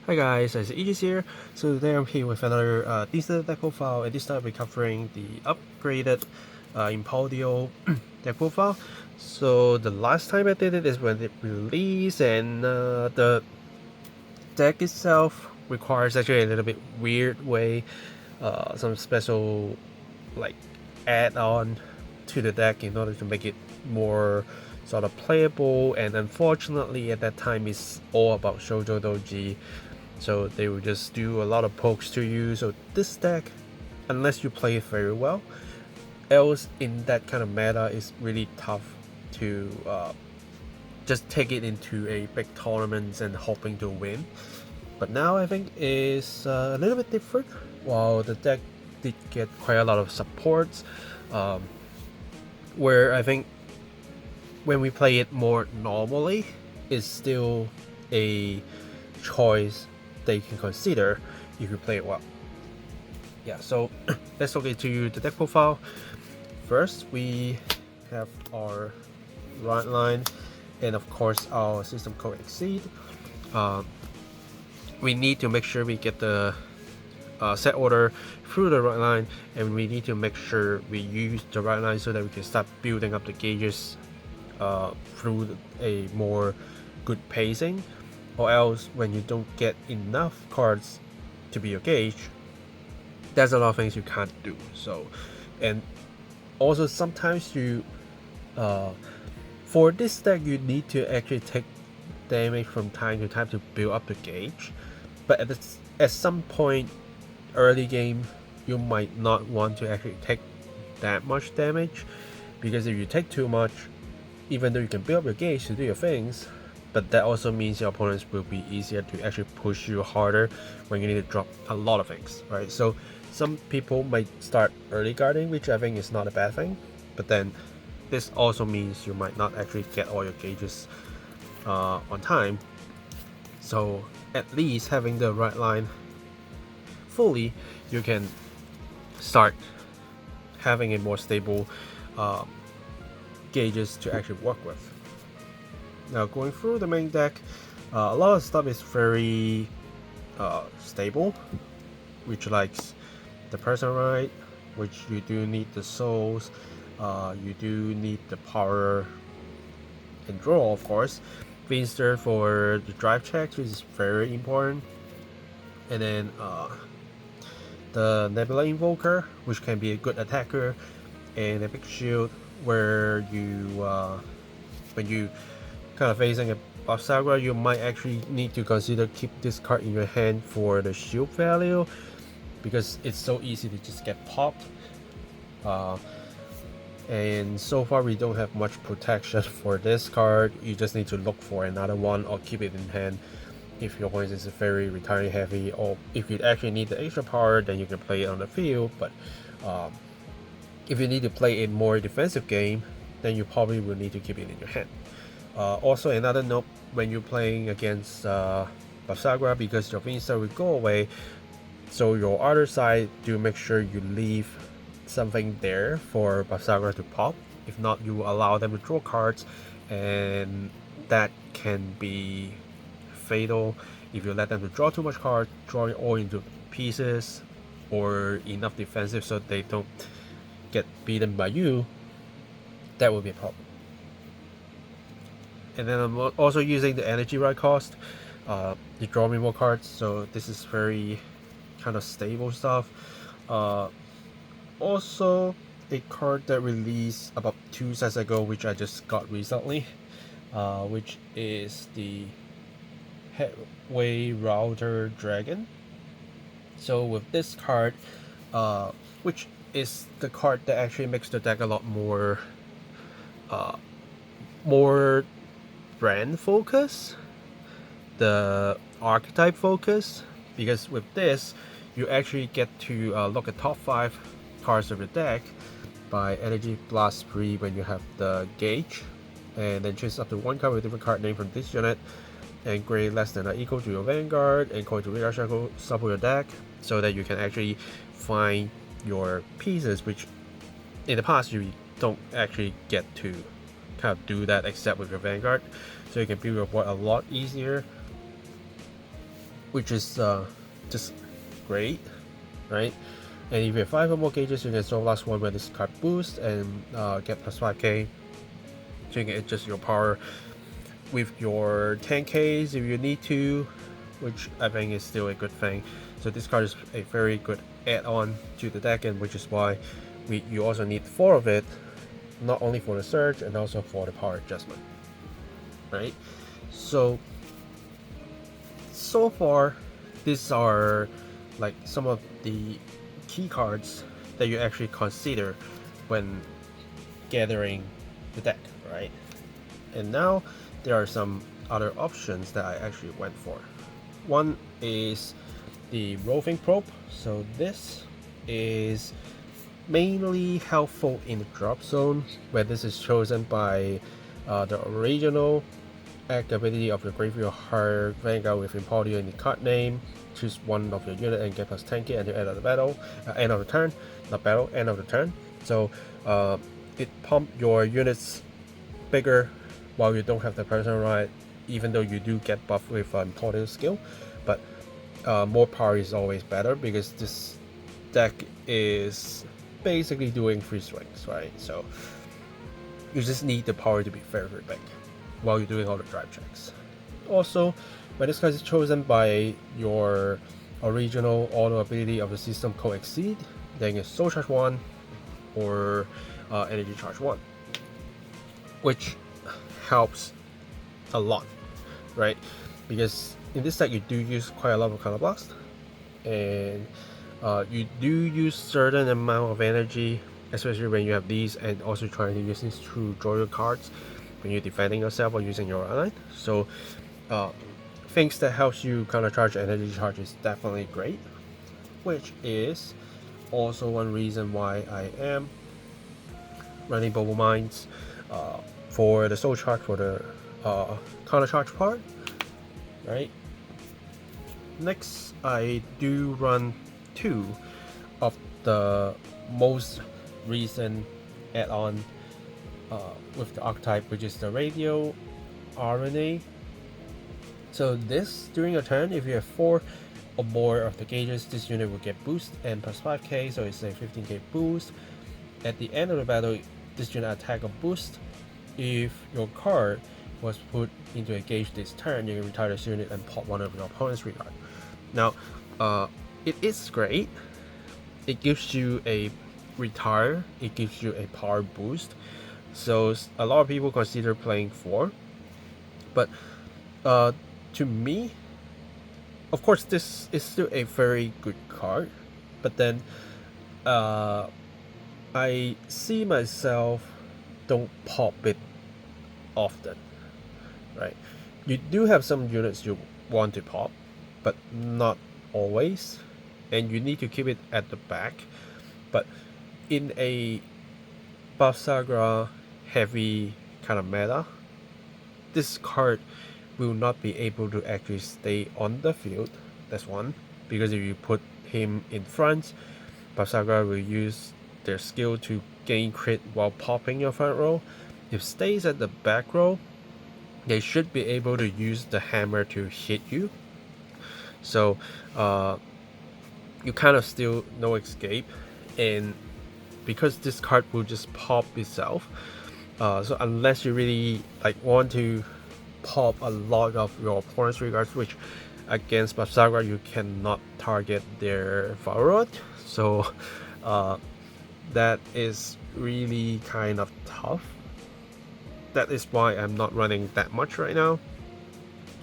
Hi guys, it's Aegis here. So today I'm here with another decent deck profile, and this time we're covering the upgraded Impauldio deck profile. So the last time I did it is when it released, and the deck itself requires actually a little bit weird way, some special like add-on to the deck in order to make it more sort of playable, and unfortunately at that time it's all about Shoujo Doji. So they will just do a lot of pokes to you. So this deck, unless you play it very well, else in that kind of meta is really tough to just take it into a big tournaments and hoping to win. But now I think is a little bit different. While the deck did get quite a lot of supports, where I think when we play it more normally, it's still a choice that you can consider if you play it well. Yeah, so let's look into the deck profile. First, we have our right line, and of course our system code exceed. We need to make sure we get the set order through the right line, and we need to make sure we use the right line so that we can start building up the gauges through a more good pacing. Or else, when you don't get enough cards to be your gauge, there's a lot of things you can't do. So, and also sometimes you, for this deck, you need to actually take damage from time to time to build up the gauge. But at some point, early game, you might not want to actually take that much damage, because if you take too much, even though you can build up your gauge to do your things, but that also means your opponents will be easier to actually push you harder when you need to drop a lot of things, right? So some people might start early guarding, which I think is not a bad thing, but then this also means you might not actually get all your gauges on time. So at least having the right line fully, you can start having a more stable gauges to actually work with. Now, going through the main deck, a lot of stuff is very stable, which likes the person right, which you do need the souls, you do need the power and draw, of course. Finster for the drive checks, which is very important, and then the Nebula Invoker, which can be a good attacker, and a big shield where you when you kind of facing a Basagua, you might actually need to consider keep this card in your hand for the shield value, because it's so easy to just get popped. And so far we don't have much protection for this card. You just need to look for another one or keep it in hand if your opponent is very retiring heavy, or if you actually need the extra power, then you can play it on the field. But if you need to play a more defensive game, then you probably will need to keep it in your hand. Also, another note, when you're playing against Basagua, because your Finster will go away, so your other side, do make sure you leave something there for Basagua to pop. If not, you allow them to draw cards, and that can be fatal if you let them to draw too much cards, draw it all into pieces, or enough defensive so they don't get beaten by you. That will be a problem. And then I'm also using the energy right cost to draw me more cards, so this is very kind of stable stuff. Also, a card that released about 2 sets ago, which I just got recently, which is the Headway Router Dragon. So with this card, which is the card that actually makes the deck a lot more brand focus, the archetype focus, because with this you actually get to look at top 5 cards of your deck by energy blast 3 when you have the gauge, and then choose up to 1 card with a different card name from this unit, and grade less than or equal to your Vanguard, and call to Radar Shackle, shuffle your deck, so that you can actually find your pieces, which in the past you don't actually get to kind of do that except with your Vanguard. So you can build your board a lot easier. which is just great, right? And if you have 5 or more gauges, you can install last one with this card boost and get plus 5k. So you can adjust your power with your 10Ks if you need to, which I think is still a good thing. So this card is a very good add-on to the deck, and which is why you also need 4 of it, not only for the surge and also for the power adjustment, right? So far, these are like some of the key cards that you actually consider when gathering the deck, right? And now there are some other options that I actually went for. One is the roving probe. So this is mainly helpful in the drop zone, where this is chosen by the original ability of your graveyard heart Vanguard with Impauldio in the card name. Choose one of your unit and get plus 10k at the end of the battle, end of the turn, not battle, end of the turn. So it pump your units bigger while you don't have the person right, even though you do get buffed with Impauldio skill, but more power is always better because this deck is basically doing free swings, right? So you just need the power to be very, very big while you're doing all the drive checks. Also, when this card is chosen by your original auto ability of the system co-exceed, then it's soul charge 1 or energy charge 1, which helps a lot, right? Because in this deck you do use quite a lot of counter blast, and you do use certain amount of energy, especially when you have these, and also trying to use these to draw your cards when you're defending yourself or using your ally. So things that helps you counter charge energy charge is definitely great, which is also one reason why I am running Bubble Mines for the soul charge for the counter charge part, right? Next, I do run 2 of the most recent add-on with the archetype, which is the radio RNA. So this, during a turn, if you have 4 or more of the gauges, this unit will get boost and plus 5k, so it's a 15k boost. At the end of the battle, this unit attack or boost. If your card was put into a gauge this turn, you can retire this unit and pop one of your opponent's regard. Now, it is great. It gives you a retire, it gives you a power boost. So a lot of people consider playing 4, but to me, of course, this is still a very good card, but then I see myself don't pop it often, right? You do have some units you want to pop, but not always, and you need to keep it at the back. But in a Buff Sagra heavy kind of meta, this card will not be able to actually stay on the field. That's one, because if you put him in front, Buff Sagra will use their skill to gain crit while popping your front row. If stays at the back row, they should be able to use the hammer to hit you. So you kind of still no escape, and because this card will just pop itself, so unless you really want to pop a lot of your opponent's regards, which against Buff Sagra you cannot target their forward, so that is really kind of tough. That is why I'm not running that much right now.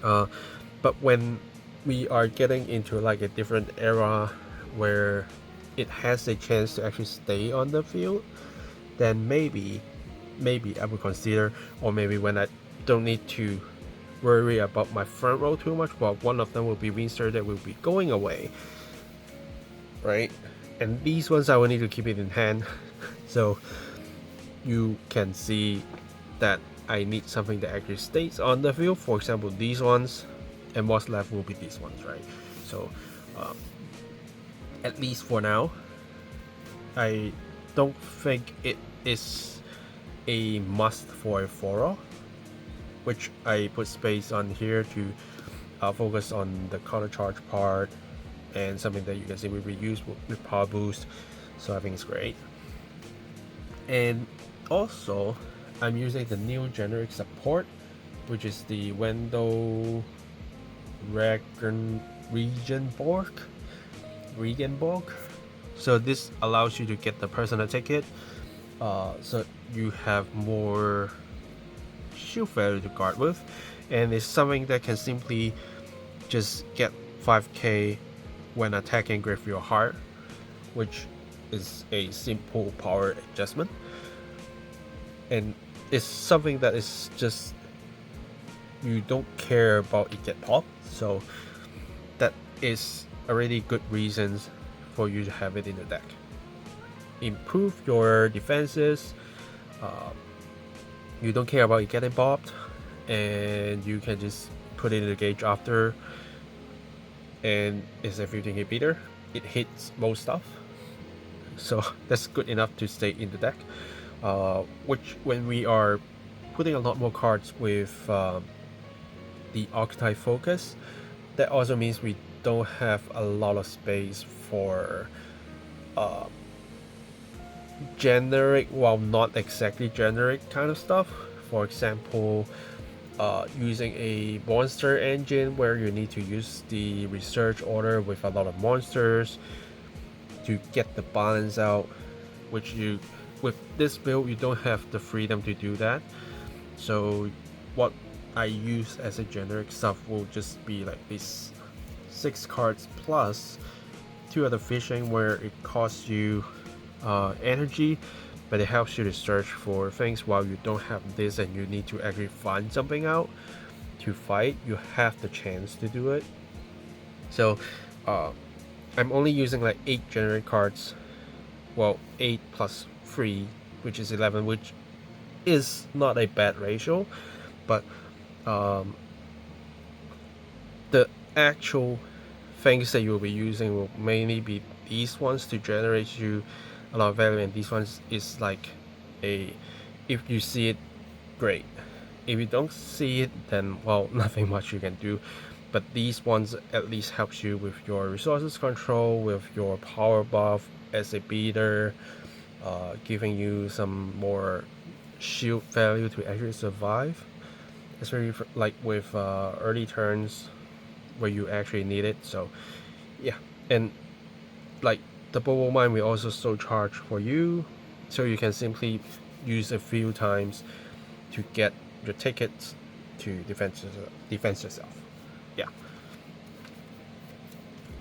But when we are getting into like a different era where it has a chance to actually stay on the field, then maybe I would consider, or maybe when I don't need to worry about my front row too much, but one of them will be Winster that will be going away, right? And these ones I will need to keep it in hand. So you can see that I need something that actually stays on the field. For example, these ones, and what's left will be these ones, right? So at least for now, I don't think it is a must for a 4, which I put space on here to focus on the counter charge part and something that you can simply reuse with power boost. So I think it's great. And also, I'm using the new generic support, which is the Wendell Regenborg. So this allows you to get the personal ticket, so you have more shield value to guard with, and it's something that can simply just get 5k when attacking with your heart, which is a simple power adjustment, and it's something that is just, you don't care about it get popped, so that is already good reasons for you to have it in the deck. Improve your defenses, you don't care about it getting popped, and you can just put it in the gauge after, and it's a 15 hit beater. It hits most stuff, so that's good enough to stay in the deck, which when we are putting a lot more cards with the archetype focus, that also means we don't have a lot of space for generic, well, not exactly generic kind of stuff. For example, using a monster engine where you need to use the research order with a lot of monsters to get the balance out, which you, with this build, you don't have the freedom to do that. So what I use as a generic stuff will just be like these 6 cards plus 2 other fishing, where it costs you energy, but it helps you to search for things while you don't have this and you need to actually find something out to fight. You have the chance to do it. So I'm only using like 8 generic cards, well, 8 plus 3, which is 11, which is not a bad ratio, but the actual things that you'll be using will mainly be these ones to generate you a lot of value, and these ones is like a, if you see it, great. If you don't see it, then well, nothing much you can do. But these ones at least helps you with your resources control, with your power buff as a beater, giving you some more shield value to actually survive, especially for, like with early turns where you actually need it. So yeah, and like the bubble mine will also soul charge for you, so you can simply use a few times to get your tickets to defend yourself. Yeah.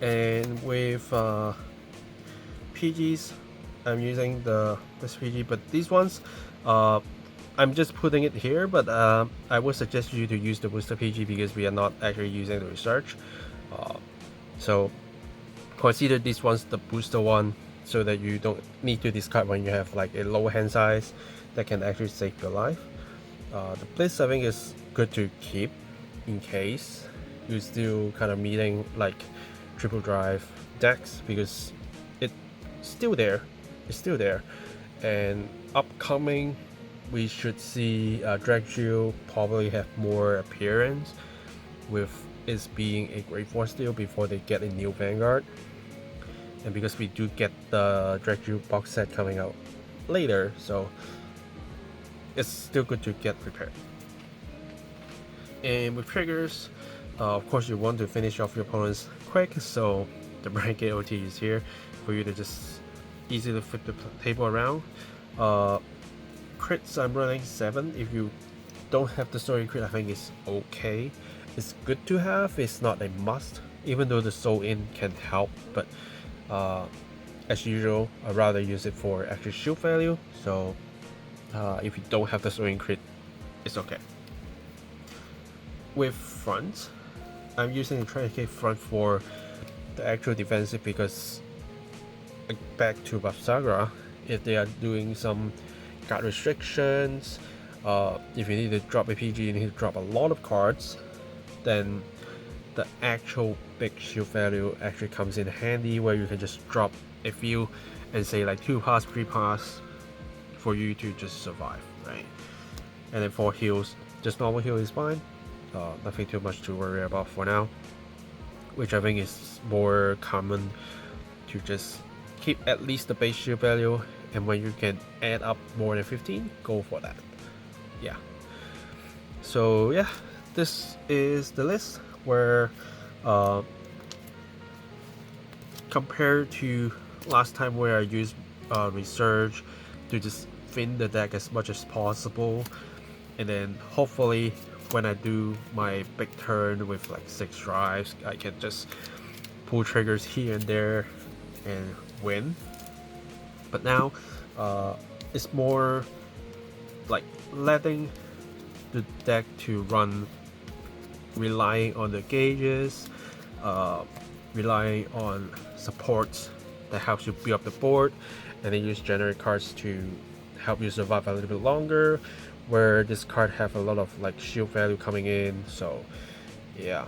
And with PGs, I'm using this PG, but these ones I'm just putting it here, but I would suggest you to use the booster PG because we are not actually using the research, so consider this one's the booster one, so that you don't need to discard when you have like a low hand size that can actually save your life. The Blitz I think is good to keep in case you're still kind of meeting like triple drive decks, because it's still there. And upcoming we should see Dragil probably have more appearance, with it being a Great Force deal before they get a new Vanguard. And because we do get the Dragil box set coming out later, so it's still good to get prepared. And with triggers, of course you want to finish off your opponents quick, so the Blanket OT is here for you to just easily flip the table around. Crits I'm running 7. If you don't have the story crit, I think it's okay. It's good to have, it's not a must, even though the soul in can help, but as usual I'd rather use it for extra shield value. So if you don't have the soul in crit, it's okay. With front, I'm using the 20k front for the actual defensive, because back to Bafsagra, if they are doing some card restrictions, if you need to drop a PG, you need to drop a lot of cards, then the actual big shield value actually comes in handy, where you can just drop a few and say like 2 pass, 3 pass for you to just survive, right? And then for heals, just normal heal is fine. nothing too much to worry about for now, which I think is more common to just keep at least the base shield value, and when you can add up more than 15, go for that. Yeah. So yeah, this is the list where compared to last time where I used research to just thin the deck as much as possible, and then hopefully when I do my big turn with like 6 drives, I can just pull triggers here and there and win. But now it's more like letting the deck to run, relying on the gauges, relying on supports that helps you build up the board, and then use generate cards to help you survive a little bit longer, where this card have a lot of like shield value coming in. So yeah,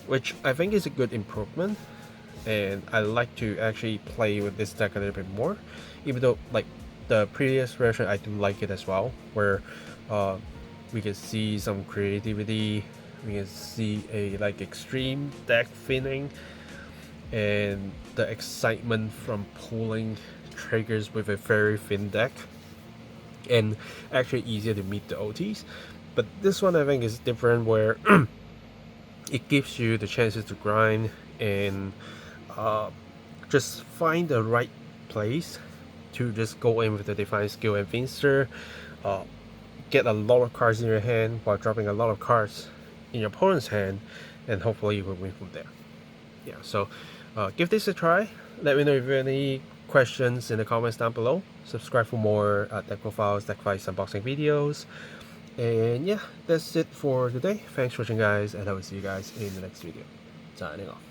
which I think is a good improvement, and I like to actually play with this deck a little bit more, even though like the previous version I do like it as well, where we can see some creativity, we can see a like extreme deck thinning, and the excitement from pulling triggers with a very thin deck, and actually easier to meet the OTs. But this one I think is different, where it gives you the chances to grind and just find the right place to just go in with the Define skill and Finster, get a lot of cards in your hand while dropping a lot of cards in your opponent's hand, and hopefully you will win from there. Yeah, so give this a try. Let me know if you have any questions in the comments down below. Subscribe for more deck profiles, deck fights, unboxing videos. And yeah, that's it for today. Thanks for watching, guys, and I will see you guys in the next video. Signing off.